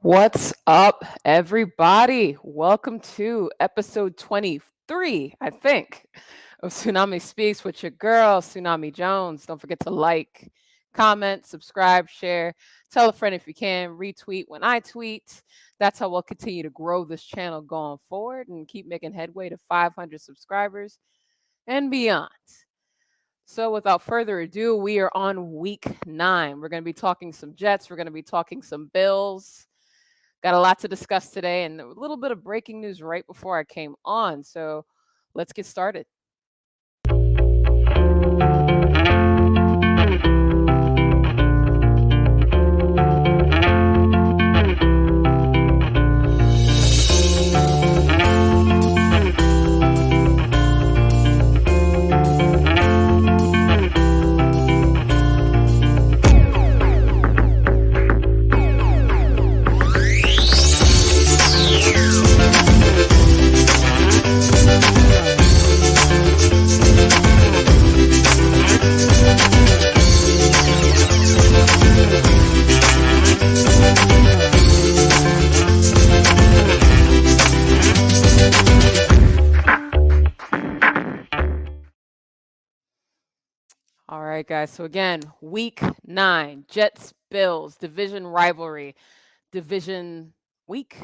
What's up, everybody? Welcome to episode 23, I think, of Tsunami Speaks with your girl, Tsunami Jones. Don't forget to like, comment, subscribe, share, tell a friend if you can, retweet when I tweet. That's how we'll continue to grow this channel going forward and keep making headway to 500 subscribers and beyond. So, without further ado, we are on week 9. We're going to be talking some Jets, we're going to be talking some Bills. Got a lot to discuss today and a little bit of breaking news right before I came on. So let's get started. All right, guys. So again, week 9, Jets, Bills, division rivalry, division week.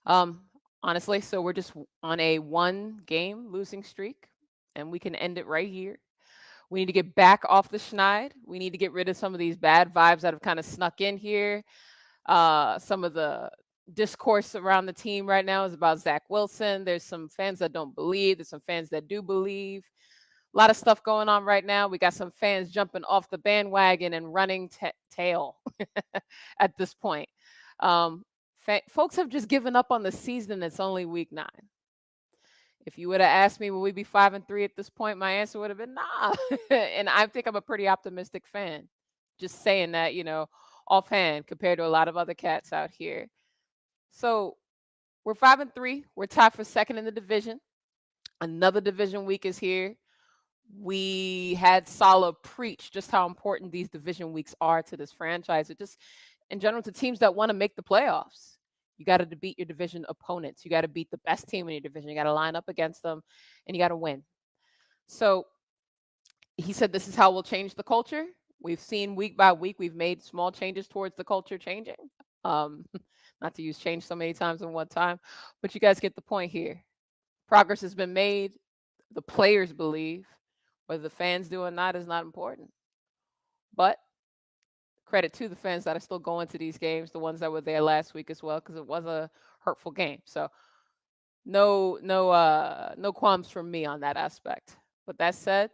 Um, Honestly, so we're just on a 1-game losing streak, and we can end it right here. We need to get back off the schneid. We need to get rid of some of these bad vibes that have kind of snuck in here. Some of the discourse around the team right now is about Zach Wilson. There's some fans that don't believe. There's some fans that do believe. A lot of stuff going on right now. We got some fans jumping off the bandwagon and running tail at this point. Um, Folks have just given up on the season. It's only week 9. If you would have asked me, will we be 5-3 at this point? My answer would have been nah. And I think I'm a pretty optimistic fan. Just saying that, offhand compared to a lot of other cats out here. So we're 5-3. We're tied for second in the division. Another division week is here. We had Salah preach just how important these division weeks are to this franchise. It just, in general, to teams that want to make the playoffs. You got to beat your division opponents. You got to beat the best team in your division. You got to line up against them, and you got to win. So he said this is how we'll change the culture. We've seen week by week, we've made small changes towards the culture changing. Um, Not to use change so many times in one time, but you guys get the point here. Progress has been made. The players believe. Whether the fans do or not is not important. But credit to the fans that are still going to these games, the ones that were there last week as well, because it was a hurtful game. So no qualms from me on that aspect. But that said,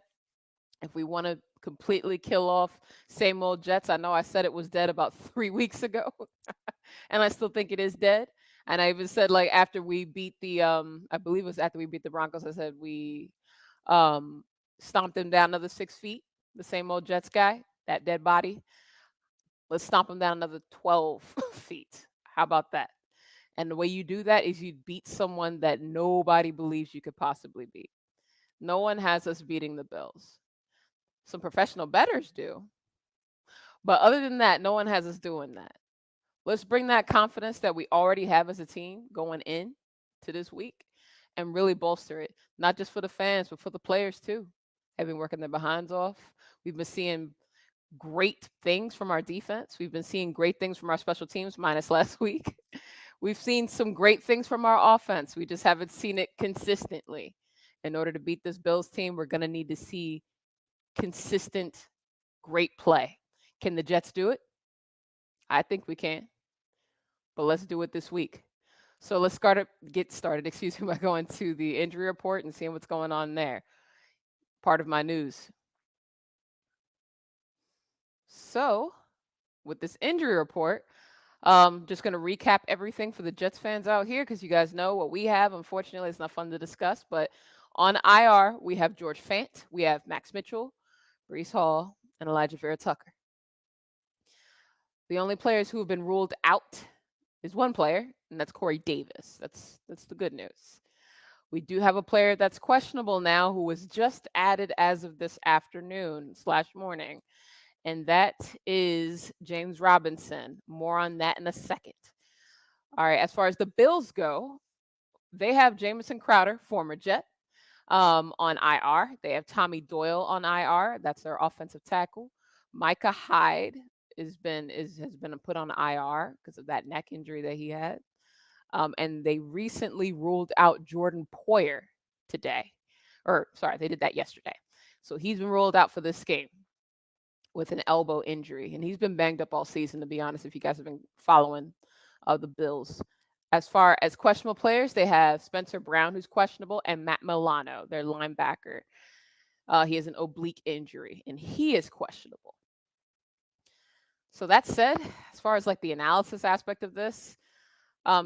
if we want to completely kill off same old Jets, I know I said it was dead about 3 weeks ago, and I still think it is dead. And I even said like after we beat the I believe it was after we beat the Broncos, I said we stomped them down another 6 feet. The same old Jets guy, that dead body. Let's stomp him down another 12 feet. How about that? And the way you do that is you beat someone that nobody believes you could possibly beat. No one has us beating the Bills. Some professional bettors do. But other than that, no one has us doing that. Let's bring that confidence that we already have as a team going in to this week and really bolster it, not just for the fans, but for the players too. Have been working their behinds off. We've been seeing great things from our defense. We've been seeing great things from our special teams, minus last week. We've seen some great things from our offense. We just haven't seen it consistently. In order to beat this Bills team, we're going to need to see consistent, great play. Can the Jets do it? I think we can. But let's do it this week. So let's get started, by going to the injury report and seeing what's going on there. Part of my news. So with this injury report, just going to recap everything for the Jets fans out here because you guys know what we have. Unfortunately, it's not fun to discuss, but on IR, we have George Fant, we have Max Mitchell, Breece Hall, and Elijah Vera Tucker. The only players who have been ruled out is one player, and that's Corey Davis. That's the good news. We do have a player that's questionable now who was just added as of this afternoon/morning, and that is James Robinson. More on that in a second. All right, as far as the Bills go, they have Jamison Crowder, former Jet, on IR. They have Tommy Doyle on IR. That's their offensive tackle. Micah Hyde has been put on IR because of that neck injury that he had. And they recently ruled out Jordan Poyer today. Or sorry, they did that yesterday. So he's been ruled out for this game with an elbow injury, and he's been banged up all season. To be honest, if you guys have been following the Bills. As far as questionable players, they have Spencer Brown, who's questionable, and Matt Milano, their linebacker. He has an oblique injury, and he is questionable. So that said, as far as like the analysis aspect of this,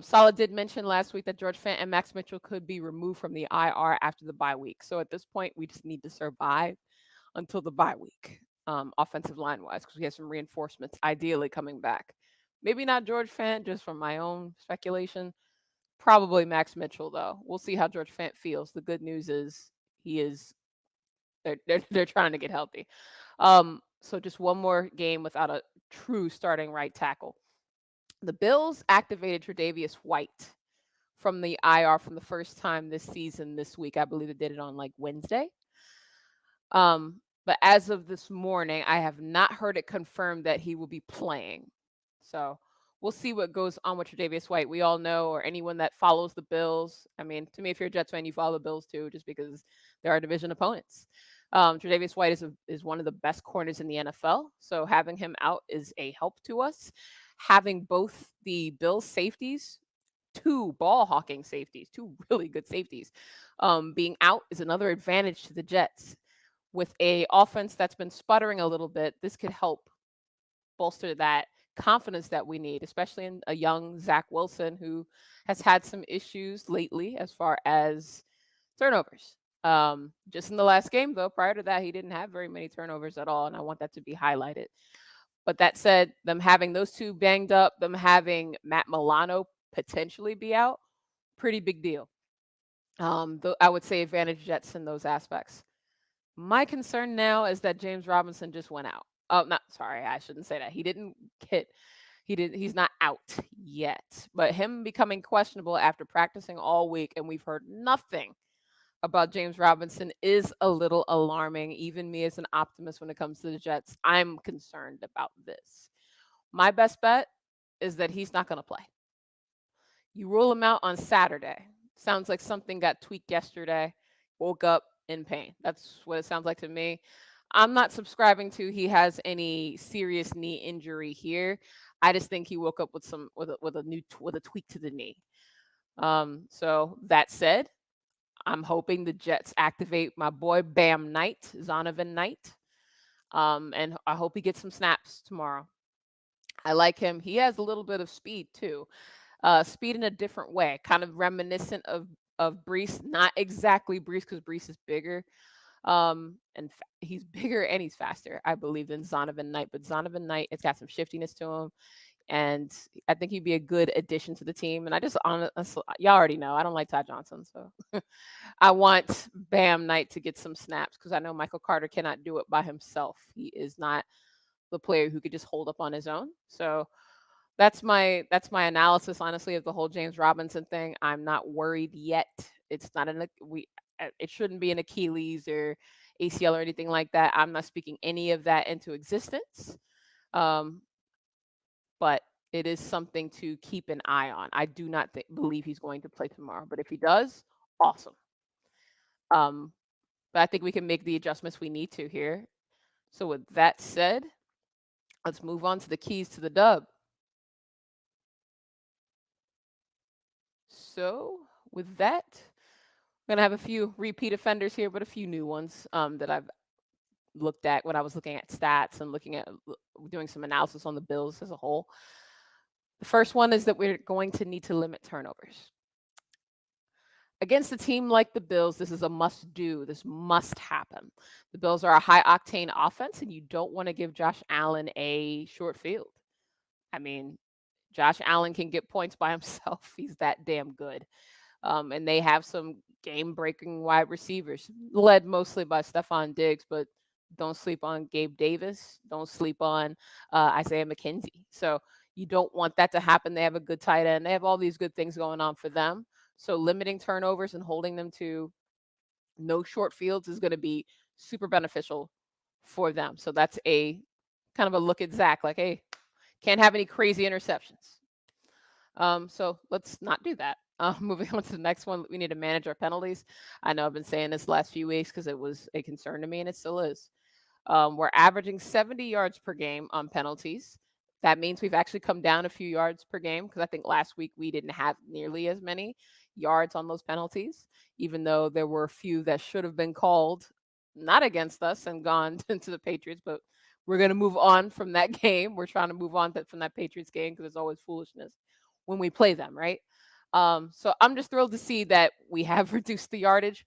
Salah did mention last week that George Fant and Max Mitchell could be removed from the IR after the bye week. So at this point, we just need to survive until the bye week, offensive line wise, because we have some reinforcements ideally coming back. Maybe not George Fant, just from my own speculation. Probably Max Mitchell, though. We'll see how George Fant feels. The good news is he is they're trying to get healthy. So just one more game without a true starting right tackle. The Bills activated Tre'Davious White from the IR from the first time this season this week. I believe they did it on like Wednesday. But as of this morning, I have not heard it confirmed that he will be playing. So we'll see what goes on with Tre'Davious White. We all know, or anyone that follows the Bills. I mean, to me, if you're a Jets fan, you follow the Bills too, just because they're our division opponents. Tre'Davious White is one of the best corners in the NFL. So having him out is a help to us. Having both the Bills safeties, two ball hawking safeties, two really good safeties, being out is another advantage to the Jets. With a offense that's been sputtering a little bit, this could help bolster that confidence that we need, especially in a young Zach Wilson who has had some issues lately as far as turnovers. Just in the last game, though, prior to that, he didn't have very many turnovers at all, and I want that to be highlighted. But that said, them having those two banged up, them having Matt Milano potentially be out, pretty big deal. I would say advantage Jets in those aspects. My concern now is that James Robinson just went out. Oh, not sorry, I shouldn't say that. He's not out yet. But him becoming questionable after practicing all week and we've heard nothing about James Robinson is a little alarming. Even me as an optimist when it comes to the Jets, I'm concerned about this. My best bet is that he's not going to play. You rule him out on Saturday. Sounds like something got tweaked yesterday. Woke up in pain. That's what it sounds like to me. I'm not subscribing to he has any serious knee injury here. I just think he woke up with a tweak to the knee. So that said, I'm hoping the Jets activate my boy Bam Knight, Zonovan Knight. And I hope he gets some snaps tomorrow. I like him. He has a little bit of speed too. Speed in a different way, kind of reminiscent of Brees. Not exactly Brees because Brees is bigger, he's bigger and he's faster, I believe, than Zonovan Knight. But Zonovan Knight, it's got some shiftiness to him, and I think he'd be a good addition to the team. And I just honestly, y'all already know I don't like Ty Johnson, so I want Bam Knight to get some snaps because I know Michael Carter cannot do it by himself. He is not the player who could just hold up on his own. So that's my analysis, honestly, of the whole James Robinson thing. I'm not worried yet. It's not it shouldn't be an Achilles or ACL or anything like that. I'm not speaking any of that into existence. But it is something to keep an eye on. I do not believe he's going to play tomorrow, but if he does, awesome. But I think we can make the adjustments we need to here. So with that said, let's move on to the keys to the dub. So with that, we're gonna have a few repeat offenders here, but a few new ones that I've looked at when I was looking at stats and looking at doing some analysis on the Bills as a whole. The first one is that we're going to need to limit turnovers. Against a team like the Bills, this is a must do. This must happen. The Bills are a high octane offense, and you don't want to give Josh Allen a short field. I mean, Josh Allen can get points by himself. He's that damn good. And they have some game breaking wide receivers, led mostly by Stephon Diggs, but Don't sleep on Gabe Davis. Don't sleep on Isaiah McKenzie. So you don't want that to happen. They have a good tight end. They have all these good things going on for them. So limiting turnovers and holding them to no short fields is going to be super beneficial for them. So that's a kind of a look at Zach, like, hey, can't have any crazy interceptions. So let's not do that. Moving on to the next one, we need to manage our penalties. I know I've been saying this last few weeks because it was a concern to me, and it still is. We're averaging 70 yards per game on penalties. That means we've actually come down a few yards per game because I think last week we didn't have nearly as many yards on those penalties, even though there were a few that should have been called not against us and gone into the Patriots. But we're going to move on from that game. We're trying to move on from that Patriots game because it's always foolishness when we play them, right? So I'm just thrilled to see that we have reduced the yardage.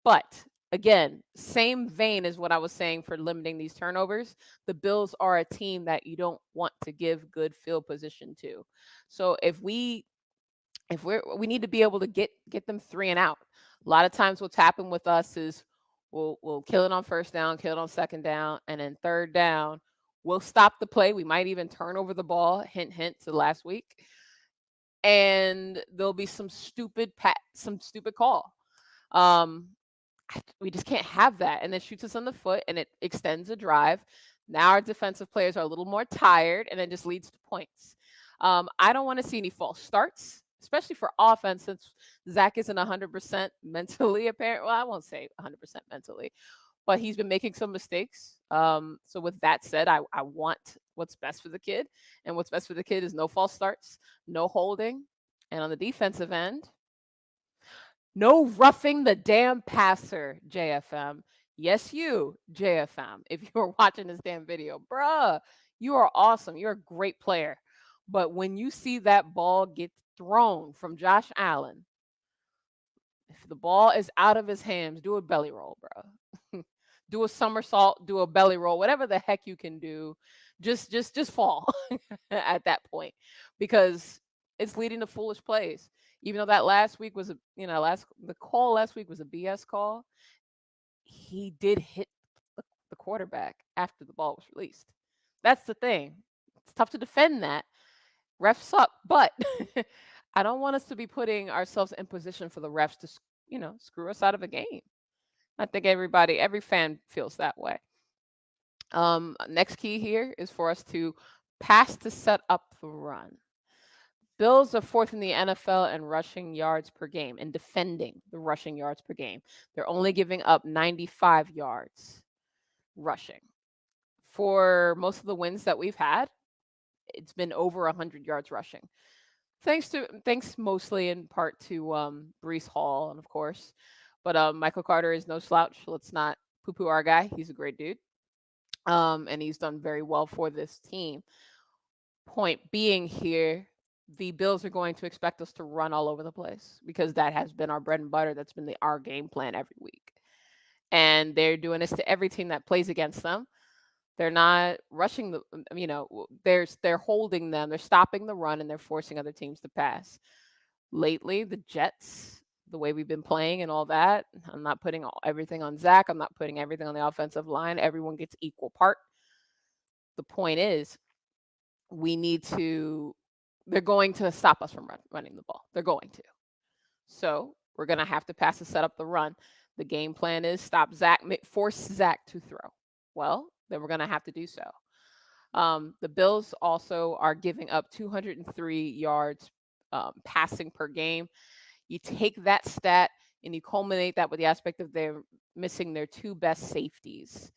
But again, same vein as what I was saying for limiting these turnovers. The Bills are a team that you don't want to give good field position to. So if we need to be able to get them 3 and out. A lot of times what's happened with us is we'll kill it on first down, kill it on second down, and then third down, we'll stop the play. We might even turn over the ball, hint hint to last week. And there'll be some stupid call. Um we just can't have that. And then shoots us on the foot and it extends a drive. Now our defensive players are a little more tired and it just leads to points. I don't want to see any false starts, especially for offense, since Zach isn't 100% mentally apparent. Well, I won't say 100% mentally, but he's been making some mistakes. So with that said, I want what's best for the kid. And what's best for the kid is no false starts, no holding. And on the defensive end, no roughing the damn passer, JFM. Yes, you, JFM. If you're watching this damn video, bruh, you are awesome. You're a great player. But when you see that ball get thrown from Josh Allen, if the ball is out of his hands, do a belly roll, bro. Do a somersault, do a belly roll, whatever the heck you can do. Just fall at that point because it's leading to foolish plays. Even though that last week was the call last week was a BS call, he did hit the quarterback after the ball was released. That's the thing. It's tough to defend that. Refs suck, but I don't want us to be putting ourselves in position for the refs to, screw us out of a game. I think every fan feels that way. Next key here is for us to pass to set up the run. Bills are fourth in the NFL in rushing yards per game and defending the rushing yards per game. They're only giving up 95 yards rushing. For most of the wins that we've had, it's been over 100 yards rushing. Thanks mostly in part to Brees Hall and of course, but Michael Carter is no slouch. Let's not poo-poo our guy. He's a great dude. And he's done very well for this team. Point being here, the Bills are going to expect us to run all over the place because that has been our bread and butter. That's been our game plan every week. And they're doing this to every team that plays against them. They're not rushing they're holding them. They're stopping the run and they're forcing other teams to pass. Lately, the Jets, the way we've been playing and all that, I'm not putting everything on Zach. I'm not putting everything on the offensive line. Everyone gets equal part. The point is, they're going to stop us from running the ball. They're going to. So we're going to have to pass to set up the run. The game plan is force Zach to throw. Well, then we're going to have to do so. The Bills also are giving up 203 yards passing per game. You take that stat and you culminate that with the aspect of they're missing their 2 best safeties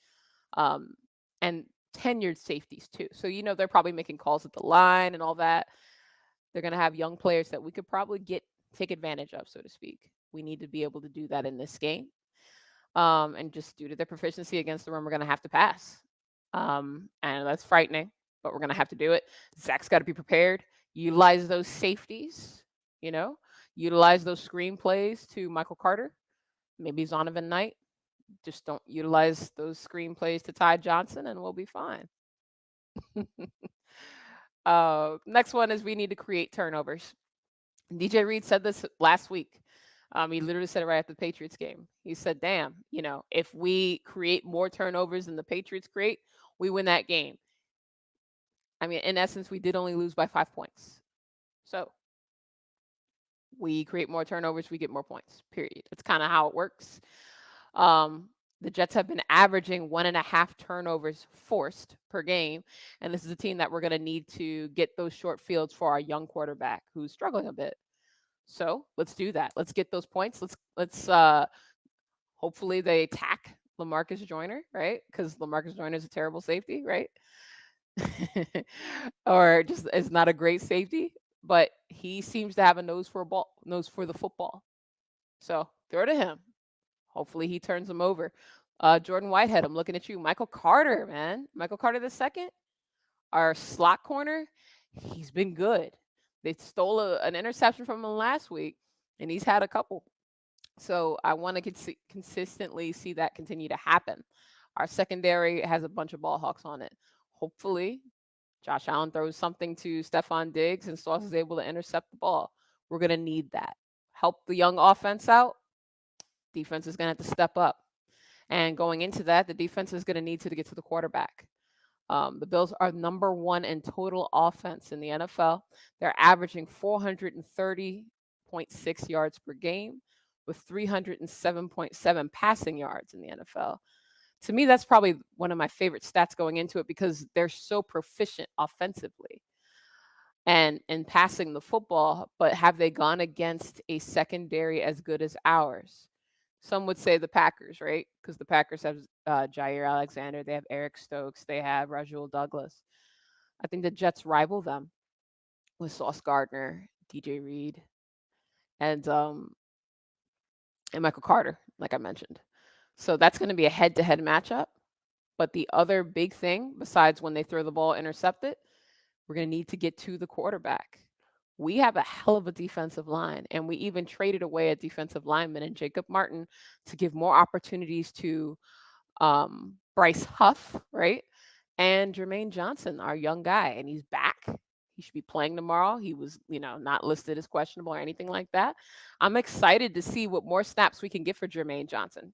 and tenured safeties too. So, they're probably making calls at the line and all that. They're going to have young players that we could probably take advantage of, so to speak. We need to be able to do that in this game. And just due to their proficiency against the run, we're going to have to pass. And that's frightening, but we're going to have to do it. Zach's got to be prepared. Utilize those safeties, utilize those screen plays to Michael Carter, maybe Zonovan Knight. Just don't utilize those screen plays to Ty Johnson and we'll be fine. Next one is we need to create turnovers. DJ Reed said this last week. He literally said it right after the Patriots game. He said, "Damn, if we create more turnovers than the Patriots create, we win that game." I mean, in essence, we did only lose by 5 points. So we create more turnovers, we get more points. Period. That's kind of how it works. Um, the Jets have been averaging 1.5 turnovers forced per game, and this is a team that we're going to need to get those short fields for our young quarterback who's struggling a bit. So let's do that. Let's get those points. Let's hopefully they attack LaMarcus Joyner, right? Because LaMarcus Joyner is a terrible safety, right? Or just is not a great safety, but he seems to have a nose for the football. So throw to him. Hopefully he turns them over. Jordan Whitehead, I'm looking at you. Michael Carter, man. Michael Carter the second, our slot corner, he's been good. They stole an interception from him last week, and he's had a couple. So I want to consistently see that continue to happen. Our secondary has a bunch of ball hawks on it. Hopefully, Josh Allen throws something to Stephon Diggs and Sauce is able to intercept the ball. We're going to need that. Help the young offense out. Defense is going to have to step up. And going into that, the defense is going to need to get to the quarterback. The Bills are number 1 in total offense in the NFL. They're averaging 430.6 yards per game with 307.7 passing yards in the NFL. To me, that's probably one of my favorite stats going into it because they're so proficient offensively and in passing the football, but have they gone against a secondary as good as ours? Some would say the Packers, right? Because the Packers have Jair Alexander, they have Eric Stokes, they have Rasul Douglas. I think the Jets rival them with Sauce Gardner, DJ Reed, and Michael Carter, like I mentioned. So that's going to be a head-to-head matchup. But the other big thing, besides when they throw the ball intercepted, we're going to need to get to the quarterback. We have a hell of a defensive line, and we even traded away a defensive lineman in Jacob Martin to give more opportunities to Bryce Huff, right? And Jermaine Johnson, our young guy, and he's back. He should be playing tomorrow. He was, not listed as questionable or anything like that. I'm excited to see what more snaps we can get for Jermaine Johnson.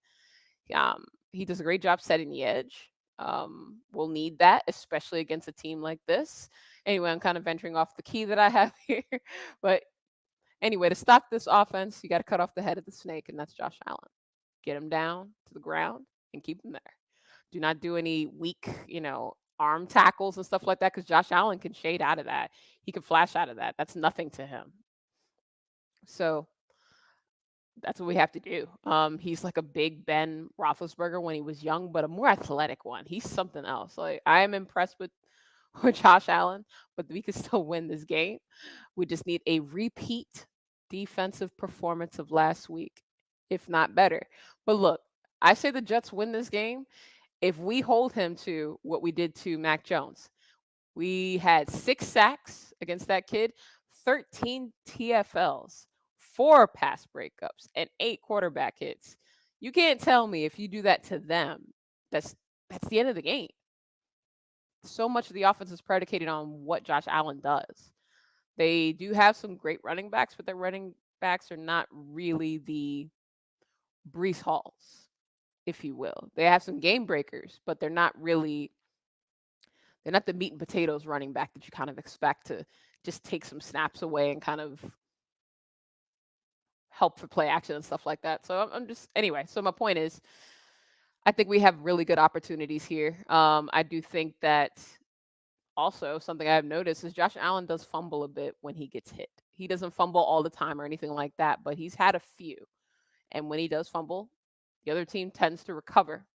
He does a great job setting the edge. We'll need that, especially against a team like this. Anyway, I'm kind of venturing off the key that I have here. But anyway, to stop this offense, you got to cut off the head of the snake, and that's Josh Allen. Get him down to the ground and keep him there. Do not do any weak, arm tackles and stuff like that because Josh Allen can shade out of that. He can flash out of that. That's nothing to him. So that's what we have to do. He's like a big Ben Roethlisberger when he was young, but a more athletic one. He's something else. Like I am impressed with Josh Allen, but we can still win this game. We just need a repeat defensive performance of last week, if not better. But look, I say the Jets win this game if we hold him to what we did to Mac Jones. We had 6 sacks against that kid, 13 TFLs, 4 pass breakups, and 8 quarterback hits. You can't tell me if you do that to them, that's the end of the game. So much of the offense is predicated on what Josh Allen does. They do have some great running backs, but their running backs are not really the Brees Halls, if you will. They have some game breakers, but they're not the meat and potatoes running back that you kind of expect to just take some snaps away and kind of help for play action and stuff like that. So I'm just anyway. So my point is, I think we have really good opportunities here. I do think that also something I've noticed is Josh Allen does fumble a bit when he gets hit. He doesn't fumble all the time or anything like that, but he's had a few. And when he does fumble, the other team tends to recover.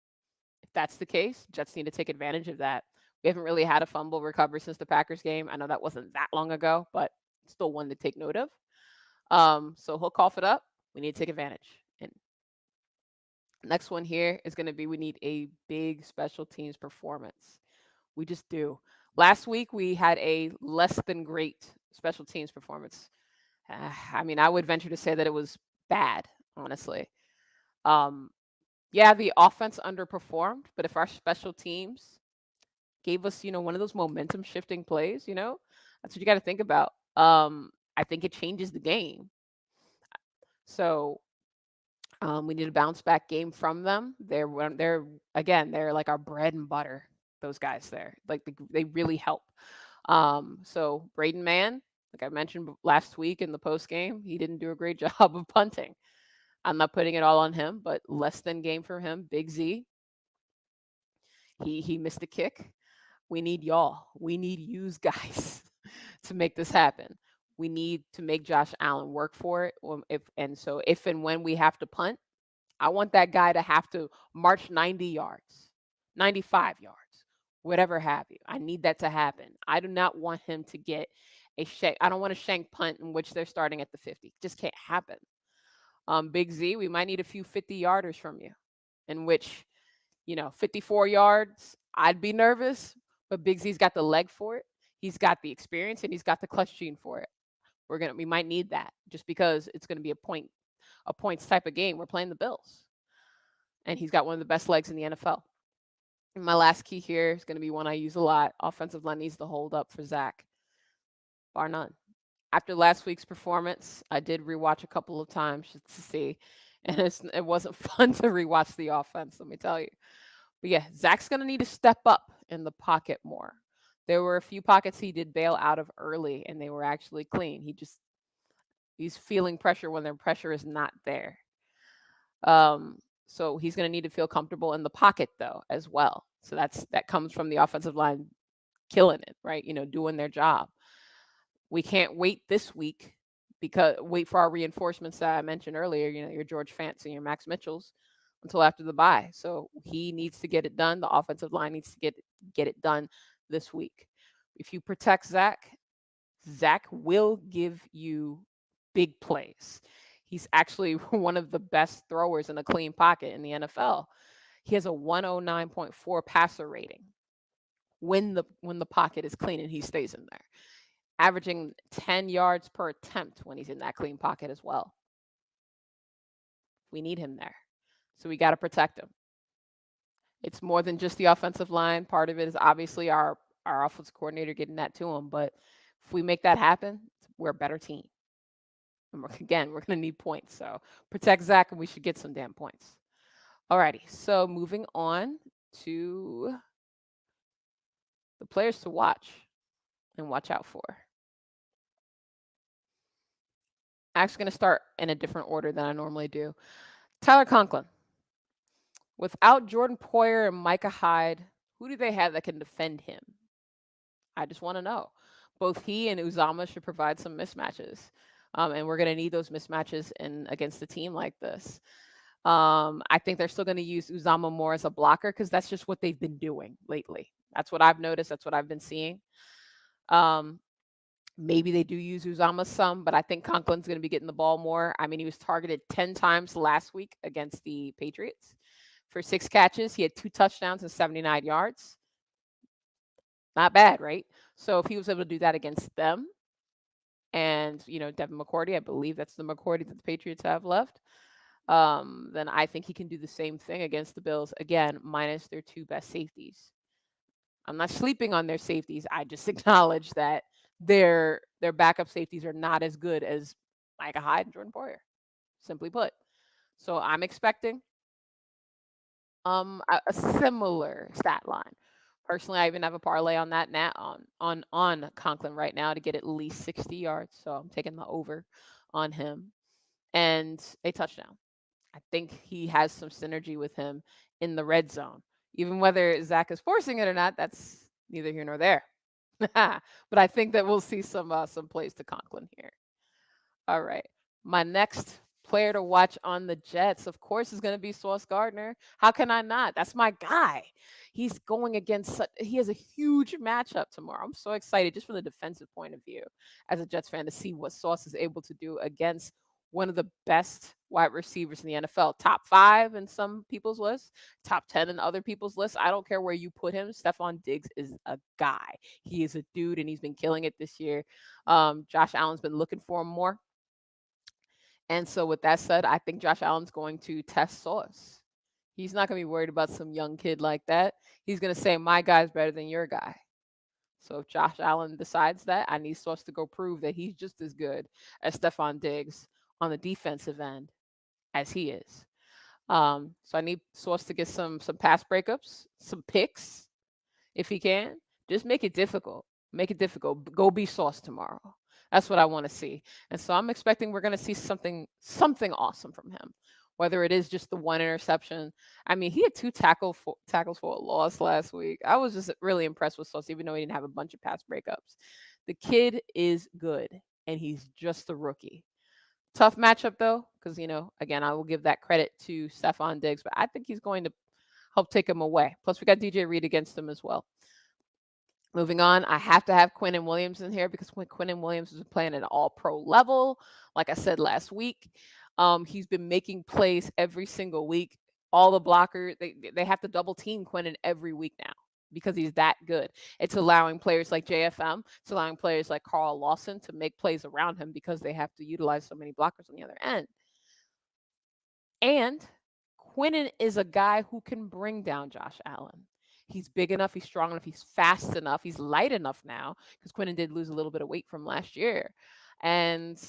If that's the case, Jets need to take advantage of that. We haven't really had a fumble recovery since the Packers game. I know that wasn't that long ago, but still one to take note of. So he'll cough it up. We need to take advantage. And next one here is going to be we need a big special teams performance. We just do. Last week we had a less than great special teams performance. I mean, I would venture to say that it was bad, honestly. Yeah, the offense underperformed, but if our special teams gave us, one of those momentum shifting plays, that's what you got to think about. I think it changes the game. So We need a bounce back game from them. They're like our bread and butter. Those guys there, like they really help. So Braden Mann, like I mentioned last week in the post game, he didn't do a great job of punting. I'm not putting it all on him, but less than game for him. Big Z, he missed a kick. We need y'all. We need yous guys to make this happen. We need to make Josh Allen work for it. If and when we have to punt, I want that guy to have to march 90 yards, 95 yards, whatever have you. I need that to happen. I do not want him to get a shank. I don't want a shank punt in which they're starting at the 50. Just can't happen. Big Z, we might need a few 50-yarders from you, in which 54 yards, I'd be nervous, but Big Z's got the leg for it. He's got the experience and he's got the clutch gene for it. We might need that just because it's going to be a points type of game. We're playing the Bills, and he's got one of the best legs in the NFL. And my last key here is going to be one I use a lot. Offensive line needs to hold up for Zach, bar none. After last week's performance, I did rewatch a couple of times just to see, and it wasn't fun to rewatch the offense. Let me tell you. But yeah, Zach's going to need to step up in the pocket more. There were a few pockets he did bail out of early, and they were actually clean. He's feeling pressure when their pressure is not there. So he's going to need to feel comfortable in the pocket though as well. So that comes from the offensive line killing it, right? Doing their job. We can't wait this week because wait for our reinforcements that I mentioned earlier. Your George Fants and your Max Mitchells until after the bye. So he needs to get it done. The offensive line needs to get it done this week. If you protect Zach will give you big plays. He's actually one of the best throwers in a clean pocket in the NFL. He has a 109.4 passer rating when the pocket is clean and he stays in there, averaging 10 yards per attempt when he's in that clean pocket as well. We need him there. So we got to protect him. It's more than just the offensive line. Part of it is obviously our offensive coordinator getting that to him. But if we make that happen, we're a better team. And we're going to need points. So protect Zach, and we should get some damn points. Alrighty. So moving on to the players to watch and watch out for. I'm actually going to start in a different order than I normally do. Tyler Conklin. Without Jordan Poyer and Micah Hyde, who do they have that can defend him? I just want to know. Both he and Uzama should provide some mismatches. And we're going to need those mismatches against a team like this. I think they're still going to use Uzama more as a blocker because that's just what they've been doing lately. That's what I've noticed. That's what I've been seeing. Maybe they do use Uzama some, but I think Conklin's going to be getting the ball more. I mean, he was targeted 10 times last week against the Patriots for 6 catches. He had 2 touchdowns and 79 yards. Not bad, right? So if he was able to do that against them and, Devin McCourty, I believe that's the McCourty that the Patriots have left, then I think he can do the same thing against the Bills, again, minus their 2 best safeties. I'm not sleeping on their safeties. I just acknowledge that their backup safeties are not as good as Micah Hyde and Jordan Poyer, simply put. So I'm expecting a similar stat line. Personally, I even have a parlay on that on Conklin right now to get at least 60 yards. So I'm taking the over on him and a touchdown. I think he has some synergy with him in the red zone. Even whether Zach is forcing it or not, that's neither here nor there. But I think that we'll see some plays to Conklin here. All right. My next player to watch on the Jets, of course, is going to be Sauce Gardner. How can I not? That's my guy. He's going against he has a huge matchup tomorrow. I'm so excited just from the defensive point of view as a Jets fan to see what Sauce is able to do against one of the best wide receivers in the NFL. Top 5 in some people's lists, top 10 in other people's lists. I don't care where you put him. Stephon Diggs is a guy. He is a dude, and he's been killing it this year. Josh Allen's been looking for him more. And so with that said, I think Josh Allen's going to test Sauce. He's not going to be worried about some young kid like that. He's going to say, my guy's better than your guy. So if Josh Allen decides that, I need Sauce to go prove that he's just as good as Stephon Diggs on the defensive end as he is. So I need Sauce to get some pass breakups, some picks if he can. Just make it difficult. Make it difficult. Go be Sauce tomorrow. That's what I want to see. And so I'm expecting we're going to see something awesome from him. Whether it is just the one interception. I mean, he had tackles for a loss last week. I was just really impressed with Sauce, even though he didn't have a bunch of pass breakups. The kid is good, and he's just a rookie. Tough matchup though, because again, I will give that credit to Stephon Diggs, but I think he's going to help take him away. Plus, we got DJ Reed against him as well. Moving on, I have to have Quinn and Williams in here because when Quinn and Williams is playing at an all-pro level, like I said last week, he's been making plays every single week. All the blockers, they have to double team Quinnen every week now because he's that good. It's allowing players like JFM, it's allowing players like Carl Lawson to make plays around him because they have to utilize so many blockers on the other end. And Quinnen is a guy who can bring down Josh Allen. He's big enough, he's strong enough, he's fast enough, he's light enough now because Quinnen did lose a little bit of weight from last year. And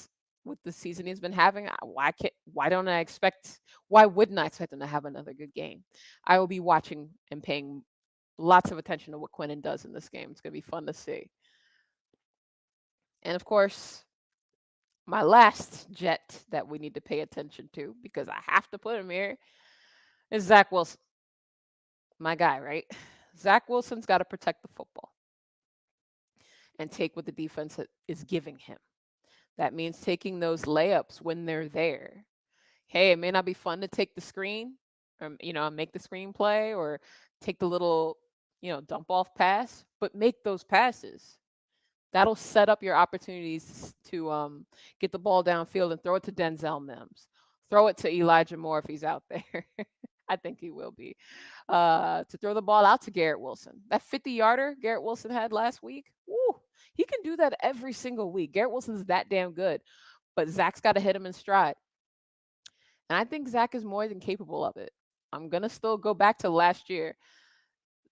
with the season he's been having, why wouldn't I expect him to have another good game? I will be watching and paying lots of attention to what Quinnen does in this game. It's going to be fun to see. And of course, my last Jet that we need to pay attention to, because I have to put him here, is Zach Wilson. My guy, right? Zach Wilson's got to protect the football and take what the defense is giving him. That means taking those layups when they're there. Hey, it may not be fun to take the screen, or make the screen play, or take the little, dump off pass, but make those passes. That'll set up your opportunities to get the ball downfield and throw it to Denzel Mims. Throw it to Elijah Moore if he's out there. I think he will be. To throw the ball out to Garrett Wilson. That 50-yarder Garrett Wilson had last week, woo, he can do that every single week. Garrett Wilson's that damn good. But Zach's got to hit him in stride. And I think Zach is more than capable of it. I'm going to still go back to last year.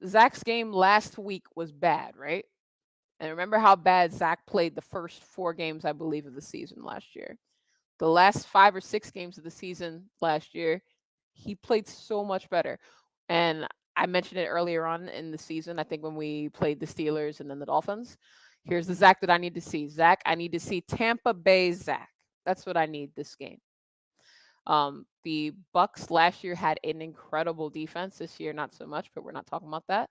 Zach's game last week was bad, right? And remember how bad Zach played the first 4 games, I believe, of the season last year. The last 5 or 6 games of the season last year, he played so much better. And I mentioned it earlier on in the season, I think when we played the Steelers and then the Dolphins. Here's the Zach that I need to see. Zach, I need to see Tampa Bay Zach. That's what I need this game. The Bucks last year had an incredible defense. This year, not so much, but we're not talking about that.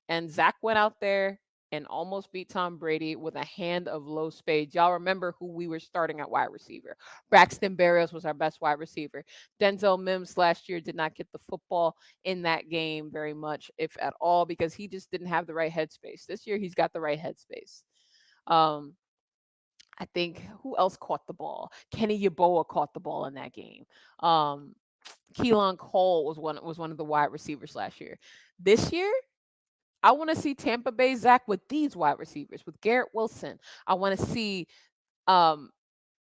And Zach went out there and almost beat Tom Brady with a hand of low spades. Y'all remember who we were starting at wide receiver. Braxton Berrios was our best wide receiver. Denzel Mims last year did not get the football in that game very much, if at all, because he just didn't have the right headspace. This year, he's got the right headspace. I think who else caught the ball? Kenny Yeboah caught the ball in that game. Keelan Cole was one of the wide receivers last year. This year, I want to see Tampa Bay Zach with these wide receivers, with Garrett Wilson. I want to see. I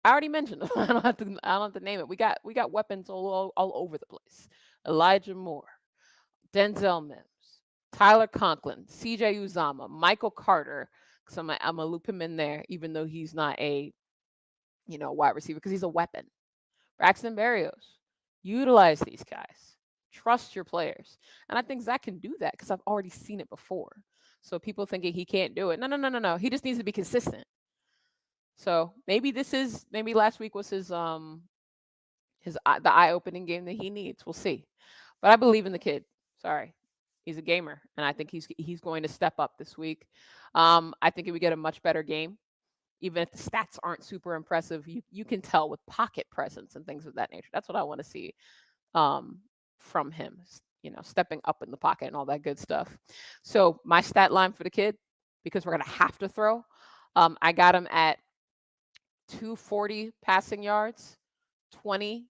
already mentioned them. I don't have to name it. We got weapons all over the place. Elijah Moore, Denzel Mims, Tyler Conklin, C.J. Uzama, Michael Carter. So I'm gonna loop him in there, even though he's not a wide receiver, because he's a weapon. Braxton Berrios. Utilize these guys. Trust your players. And I think Zach can do that because I've already seen it before. So people thinking he can't do it. No. He just needs to be consistent. So maybe last week was the eye-opening game that he needs. We'll see. But I believe in the kid. Sorry. He's a gamer, and I think he's going to step up this week. I think he would get a much better game. Even if the stats aren't super impressive, you can tell with pocket presence and things of that nature. That's what I want to see from him, stepping up in the pocket and all that good stuff. So my stat line for the kid, because we're going to have to throw, I got him at 240 passing yards, 20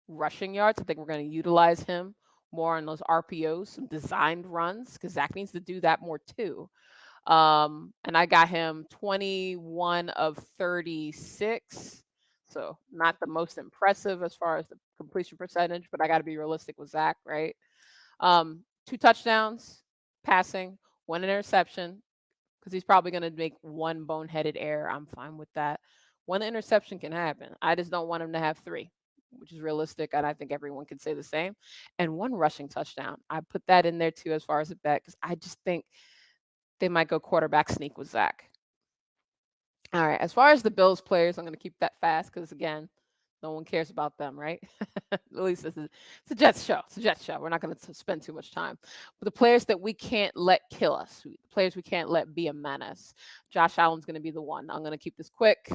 rushing yards. I think we're going to utilize him more on those RPOs, some designed runs, because Zach needs to do that more too. And I got him 21 of 36. So not the most impressive as far as the completion percentage, but I got to be realistic with Zach, right? 2 touchdowns passing, 1 interception, because he's probably going to make 1 boneheaded error. I'm fine with that. 1 interception can happen. I just don't want him to have 3. which is realistic, and I think everyone can say the same, and 1 rushing touchdown. I put that in there too as far as a bet because I just think they might go quarterback sneak with Zach. All right, as far as the Bills players, I'm gonna keep that fast because again, no one cares about them, right? At least it's a Jets show. It's a Jets show. We're not gonna spend too much time. But the players that we can't let kill us, players we can't let be a menace. Josh Allen's gonna be the one. I'm gonna keep this quick.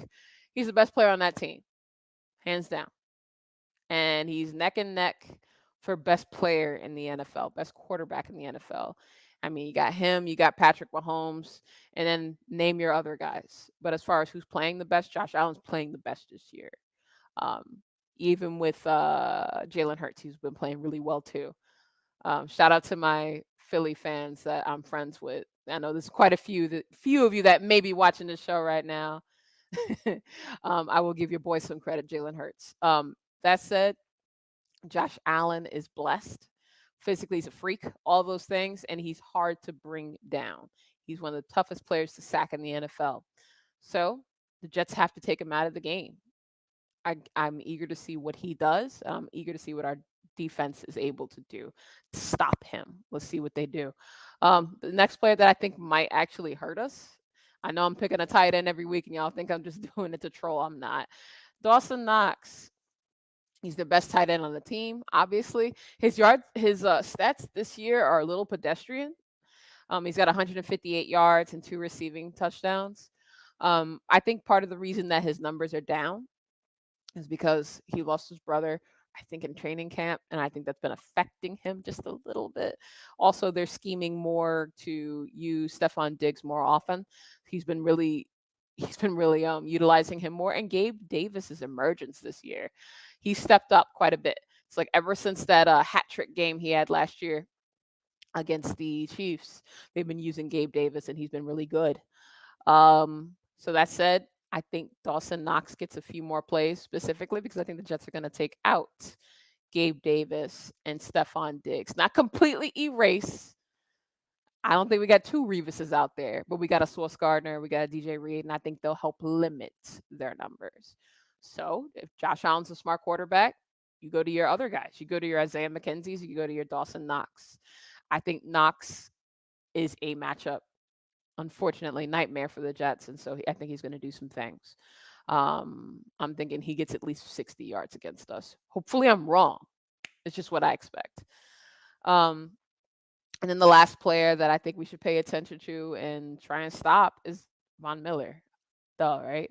He's the best player on that team, hands down, and he's neck and neck for best player in the NFL, best quarterback in the NFL. I mean, you got him, you got Patrick Mahomes, and then name your other guys. But as far as who's playing the best, Josh Allen's playing the best this year. Um, Even with Jalen Hurts, he's been playing really well too. Shout out to my Philly fans that I'm friends with. I know there's quite a few of you that may be watching this show right now. I will give your boy some credit, Jalen Hurts. That said, Josh Allen is blessed. Physically, he's a freak, all those things, and he's hard to bring down. He's one of the toughest players to sack in the NFL. So the Jets have to take him out of the game. I'm eager to see what he does. I'm eager to see what our defense is able to do to stop him. Let's see what they do. The next player that I think might actually hurt us. I know I'm picking a tight end every week, and y'all think I'm just doing it to troll. I'm not. Dawson Knox. He's the best tight end on the team. Obviously, his stats this year are a little pedestrian. He's got 158 yards and 2 receiving touchdowns. I think part of the reason that his numbers are down is because he lost his brother, I think, in training camp, and I think that's been affecting him just a little bit. Also, they're scheming more to use Stephon Diggs more often. He's been really utilizing him more, and Gabe Davis's emergence this year, he stepped up quite a bit. It's like ever since that hat trick game he had last year against the Chiefs, they've been using Gabe Davis, and he's been really good. So that said, I think Dawson Knox gets a few more plays specifically because I think the Jets are going to take out Gabe Davis and Stephon Diggs. Not completely erase. I don't think we got 2 Revises out there, but we got a Sauce Gardner, we got a DJ Reed, and I think they'll help limit their numbers. So if Josh Allen's a smart quarterback, you go to your other guys. You go to your Isaiah McKenzie's, you go to your Dawson Knox. I think Knox is a matchup, unfortunately, nightmare for the Jets, and so I think he's going to do some things. I'm thinking he gets at least 60 yards against us. Hopefully, I'm wrong. It's just what I expect. Um, and then the last player that I think we should pay attention to and try and stop is Von Miller. Duh, right?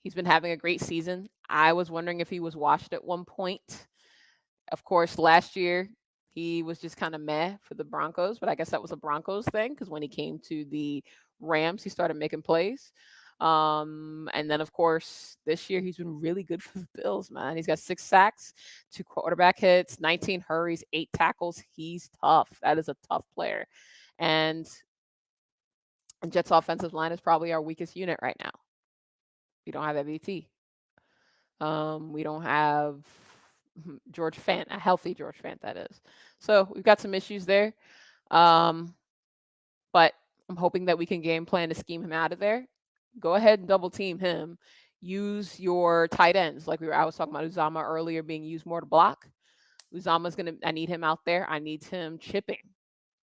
He's been having a great season. I was wondering if he was washed at one point. Of course, last year he was just kind of meh for the Broncos, but I guess that was a Broncos thing because when he came to the Rams, he started making plays. And then of course this year he's been really good for the Bills, man. He's got 6 sacks, 2 quarterback hits, 19 hurries, 8 tackles. He's tough. That is a tough player. And Jets offensive line is probably our weakest unit right now. We don't have MVT. We don't have George Fant, a healthy George Fant, that is. So we've got some issues there. But I'm hoping that we can game plan to scheme him out of there. Go ahead and double team him. Use your tight ends. I was talking about Uzama earlier being used more to block. I need him out there. I need him chipping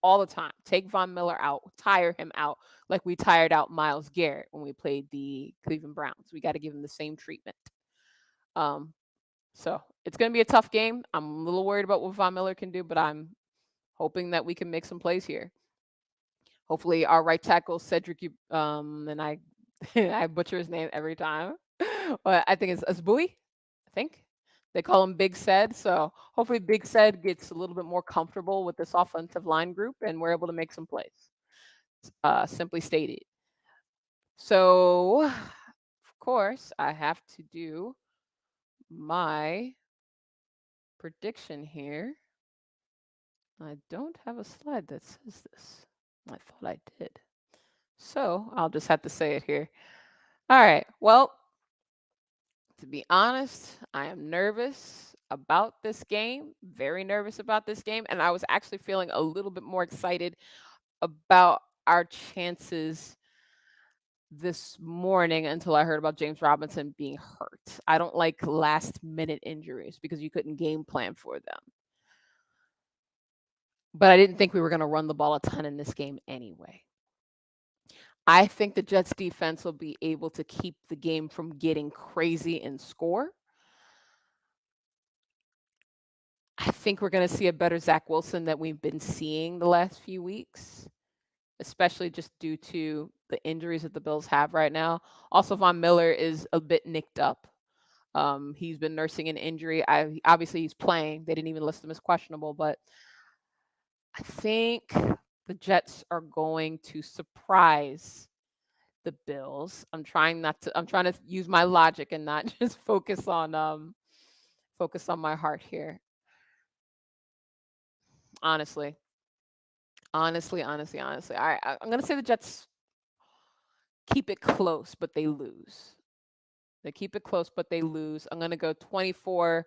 all the time. Take Von Miller out, tire him out like we tired out Myles Garrett when we played the Cleveland Browns. We got to give him the same treatment. So it's going to be a tough game. I'm a little worried about what Von Miller can do, but I'm hoping that we can make some plays here. Hopefully, our right tackle Cedric, and I, I butcher his name every time, but I think it's Asbui. I think they call him Big Ced. So hopefully, Big Ced gets a little bit more comfortable with this offensive line group, and we're able to make some plays. Simply stated. So, of course, I have to do my prediction here. I don't have a slide that says this. I thought I did. So I'll just have to say it here. All right. Well, to be honest, I am nervous about this game, very nervous about this game. And I was actually feeling a little bit more excited about our chances this morning until I heard about James Robinson being hurt. I don't like last minute injuries because you couldn't game plan for them. But I didn't think we were going to run the ball a ton in this game anyway. I think the Jets defense will be able to keep the game from getting crazy in score. I think we're going to see a better Zach Wilson that we've been seeing the last few weeks, especially just due to the injuries that the Bills have right now. Also, Von Miller is a bit nicked up. He's been nursing an injury. Obviously he's playing. They didn't even list him as questionable, but I think the Jets are going to surprise the Bills. I'm trying to use my logic and not just focus on my heart here. Honestly. Honestly. I'm gonna say the Jets keep it close, but they lose. They keep it close, but they lose. I'm gonna go 24.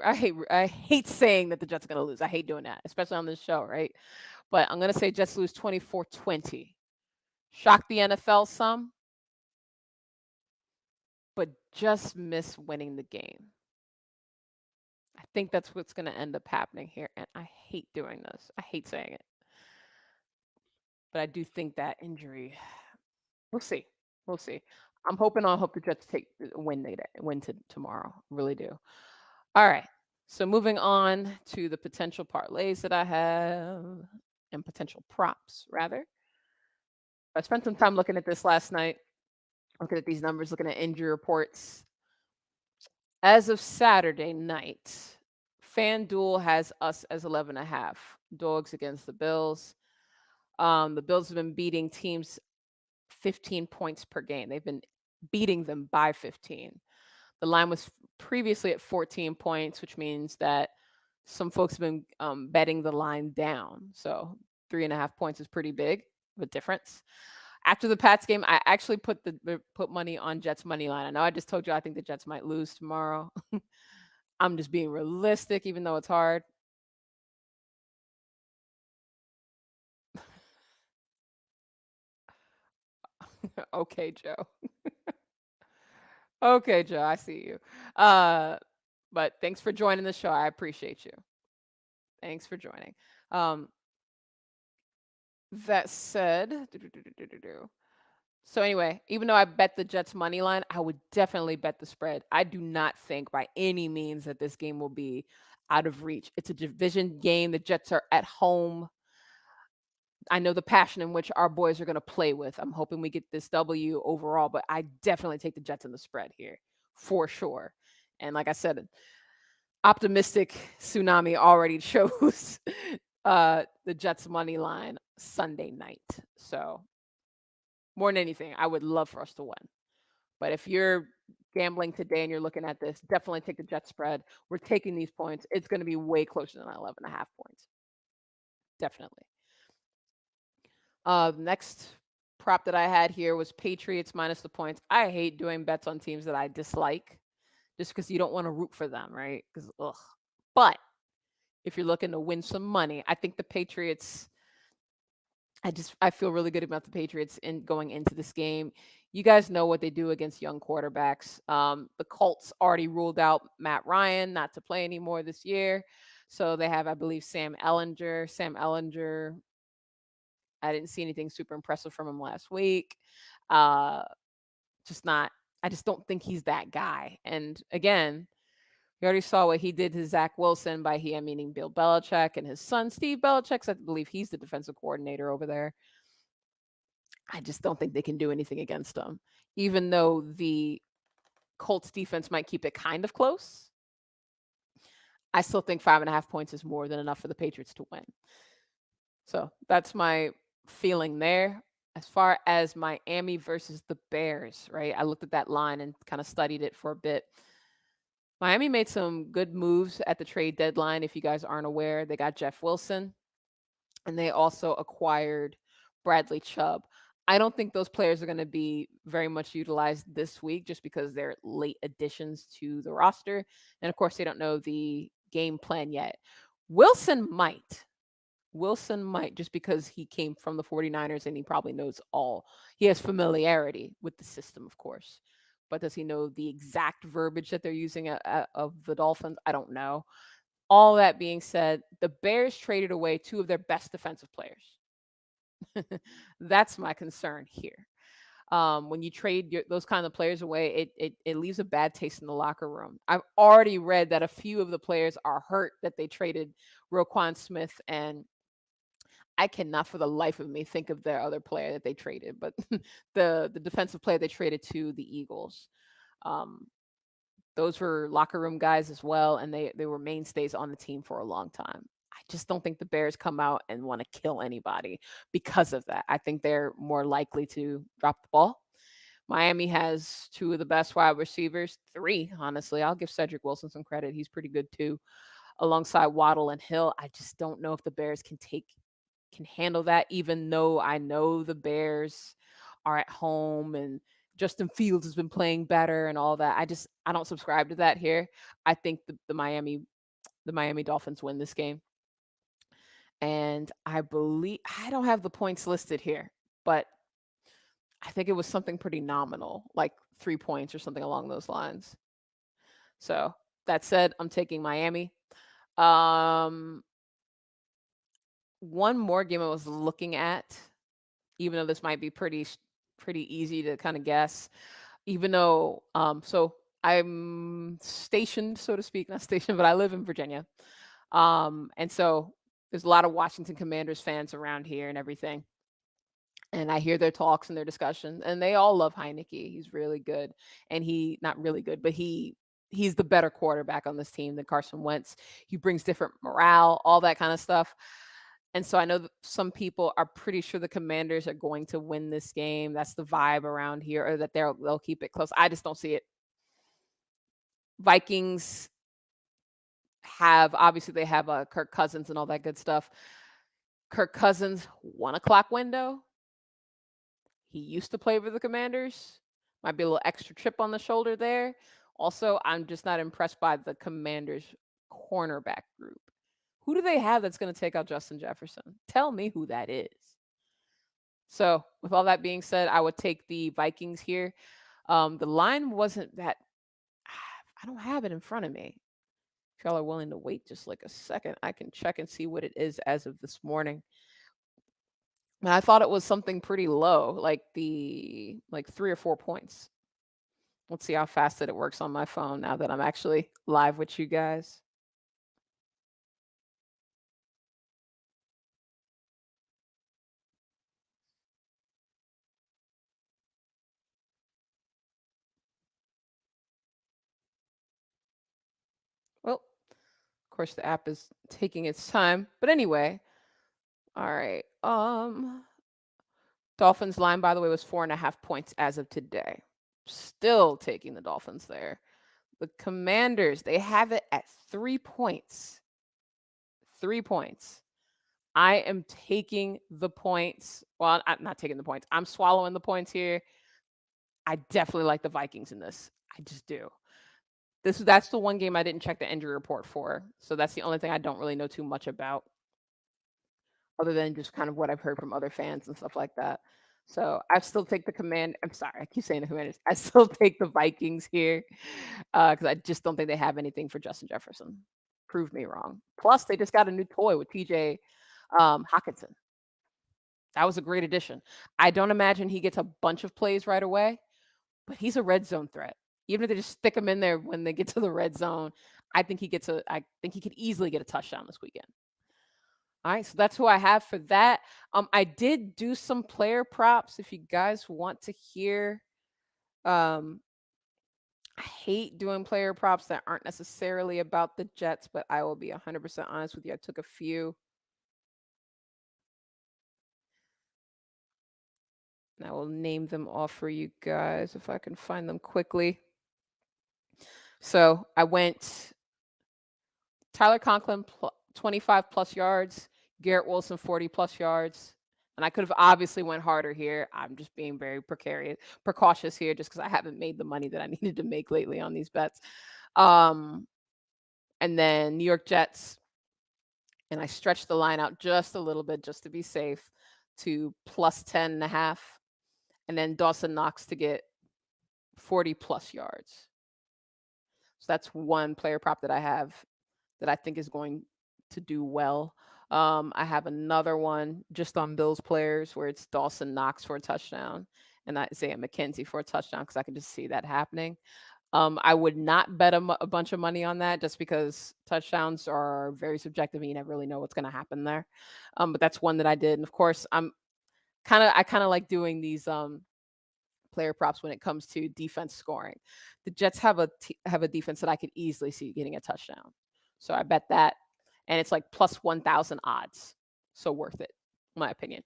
I hate saying that the Jets are gonna lose. I hate doing that, especially on this show, right? But I'm gonna say Jets lose 24-20. Shock the NFL some, but just miss winning the game. I think that's what's gonna end up happening here, and I hate doing this. I hate saying it, but I do think that injury. We'll see. We'll see. I hope the Jets win to tomorrow. Really do. All right. So moving on to the potential parlays that I have and potential props, rather. I spent some time looking at this last night, looking at these numbers, looking at injury reports. As of Saturday night, FanDuel has us as 11.5 dogs against the Bills. The Bills have been beating teams 15 points per game. They've been beating them by 15. The line was previously at 14 points, which means that some folks have been betting the line down. So 3.5 points is pretty big of a difference. After the Pats game, I actually put money on Jets money line. I know I just told you I think the Jets might lose tomorrow. I'm just being realistic, even though it's hard. Okay, Joe. Okay, Joe, I see you. But thanks for joining the show. I appreciate you. Thanks for joining. Um, that said, so anyway, even though I bet the Jets money line, I would definitely bet the spread. I do not think by any means that this game will be out of reach. It's a division game. The Jets are at home. I know the passion in which our boys are going to play with. I'm hoping we get this W overall, but I definitely take the Jets in the spread here for sure. And like I said, optimistic Tsunami already chose the Jets money line Sunday night. So more than anything, I would love for us to win. But if you're gambling today and you're looking at this, definitely take the Jets spread. We're taking these points. It's going to be way closer than 11.5 points. Definitely. Next prop that I had here was Patriots minus the points. I hate doing bets on teams that I dislike just because you don't want to root for them, right? Because, ugh. But if you're looking to win some money, I think the Patriots, I feel really good about the Patriots in going into this game. You guys know what they do against young quarterbacks. The Colts already ruled out Matt Ryan not to play anymore this year. So they have, I believe, Sam Ellinger. Sam Ellinger, I didn't see anything super impressive from him last week. Uh, just not, I just don't think he's that guy. And again, we already saw what he did to Zach Wilson by he, I'm meaning Bill Belichick and his son, Steve Belichick. I believe he's the defensive coordinator over there. I just don't think they can do anything against him, even though the Colts defense might keep it kind of close. I still think 5.5 points is more than enough for the Patriots to win. So that's my feeling there. As far as Miami versus the Bears, right? I looked at that line and kind of studied it for a bit. Miami made some good moves at the trade deadline. If you guys aren't aware, they got Jeff Wilson and they also acquired Bradley Chubb. I don't think those players are going to be very much utilized this week just because they're late additions to the roster. And of course, they don't know the game plan yet. Wilson might. Wilson might, just because he came from the 49ers and he probably knows all. He has familiarity with the system, of course. But does he know the exact verbiage that they're using of the Dolphins? I don't know. All that being said, the Bears traded away two of their best defensive players. That's my concern here. When you trade those kind of players away, it leaves a bad taste in the locker room. I've already read that a few of the players are hurt that they traded Roquan Smith, and I cannot for the life of me think of their other player that they traded, but the defensive player they traded to the Eagles. Um, those were locker room guys as well, and they were mainstays on the team for a long time. I just don't think the Bears come out and want to kill anybody because of that. I think they're more likely to drop the ball. Miami has two of the best wide receivers, three, honestly. I'll give Cedric Wilson some credit. He's pretty good too, alongside Waddle and Hill. I just don't know if the Bears can handle that, even though I know the Bears are at home and Justin Fields has been playing better and all that. I don't subscribe to that here. I think the Miami Dolphins win this game. And I don't have the points listed here, but I think it was something pretty nominal, like 3 points or something along those lines. So that said, I'm taking Miami. Um, one more game I was looking at, even though this might be pretty easy to kind of guess, even though so I'm stationed, so to speak, not stationed, but I live in Virginia. And so there's a lot of Washington Commanders fans around here and everything. And I hear their talks and their discussion, and they all love Heineke. He's really good, and he not really good, but he's the better quarterback on this team than Carson Wentz. He brings different morale, all that kind of stuff. And so I know that some people are pretty sure the Commanders are going to win this game. That's the vibe around here, or that they'll keep it close. I just don't see it. Vikings obviously they have Kirk Cousins and all that good stuff. Kirk Cousins 1 o'clock window. He used to play for the Commanders. Might be a little extra chip on the shoulder there. Also, I'm just not impressed by the Commanders cornerback group. Who do they have that's going to take out Justin Jefferson? Tell me who that is. So, with all that being said, I would take the Vikings here. The line wasn't that. I don't have it in front of me. If y'all are willing to wait just like a second, I can check and see what it is as of this morning. And I thought it was something pretty low, like 3 or 4 points. Let's see how fast that it works on my phone now that I'm actually live with you guys. Well, of course the app is taking its time. But anyway, all right. Dolphins line, by the way, was 4.5 points as of today. Still taking the Dolphins there. The Commanders, they have it at 3 points. 3 points. I am taking the points. Well, I'm not taking the points. I'm swallowing the points here. I definitely like the Vikings in this. I just do. That's the one game I didn't check the injury report for. So that's the only thing I don't really know too much about, other than just kind of what I've heard from other fans and stuff like that. So I still take I'm sorry, I keep saying the Commanders. I still take the Vikings here because I just don't think they have anything for Justin Jefferson. Prove me wrong. Plus, they just got a new toy with TJ Hawkinson. That was a great addition. I don't imagine he gets a bunch of plays right away, but he's a red zone threat. Even if they just stick him in there when they get to the red zone, I think he could easily get a touchdown this weekend. All right, so that's who I have for that. I did do some player props if you guys want to hear. Um, I hate doing player props that aren't necessarily about the Jets, but I will be 100% honest with you. I took a few. And I will name them off for you guys if I can find them quickly. So I went Tyler Conklin 25 plus yards, Garrett Wilson 40 plus yards. And I could have obviously went harder here. I'm just being very precautious here just because I haven't made the money that I needed to make lately on these bets. And then New York Jets, and I stretched the line out just a little bit just to be safe to plus 10.5. And then Dawson Knox to get 40 plus yards. So that's one player prop that I have that I think is going to do well. I have another one just on Bills players where it's Dawson Knox for a touchdown and Isaiah McKenzie for a touchdown because I can just see that happening. I would not bet a bunch of money on that just because touchdowns are very subjective and you never really know what's going to happen there. But that's one that I did. And of course, I kind of like doing these player props when it comes to defense scoring. The Jets have a defense that I could easily see getting a touchdown. So I bet that, and it's like plus 1,000 odds. So worth it, in my opinion.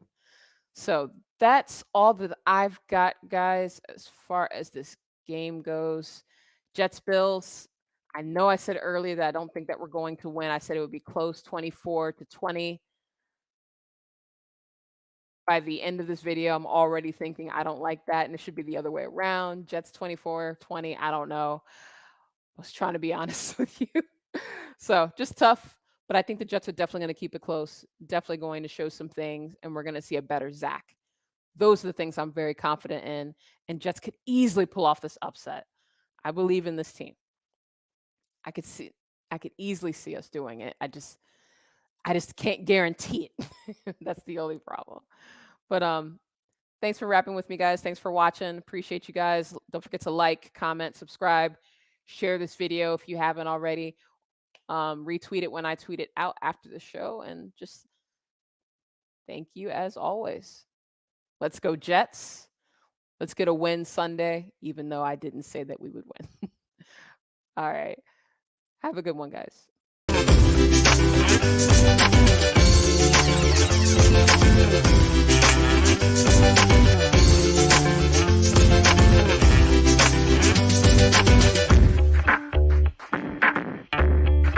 So that's all that I've got, guys, as far as this game goes. Jets Bills. I know I said earlier that I don't think that we're going to win. I said it would be close, 24-20. By the end of this video, I'm already thinking I don't like that, and it should be the other way around. Jets 24-20. I don't know. I was trying to be honest with you. So just tough, but I think the Jets are definitely going to keep it close, definitely going to show some things, and we're going to see a better Zach. Those are the things I'm very confident in, and Jets could easily pull off this upset. I believe in this team. I could easily see us doing it. I just can't guarantee it. That's the only problem. But thanks for rapping with me, guys. Thanks for watching. Appreciate you guys. Don't forget to like, comment, subscribe, share this video if you haven't already. Retweet it when I tweet it out after the show. And just thank you as always. Let's go Jets. Let's get a win Sunday, even though I didn't say that we would win. All right. Have a good one, guys.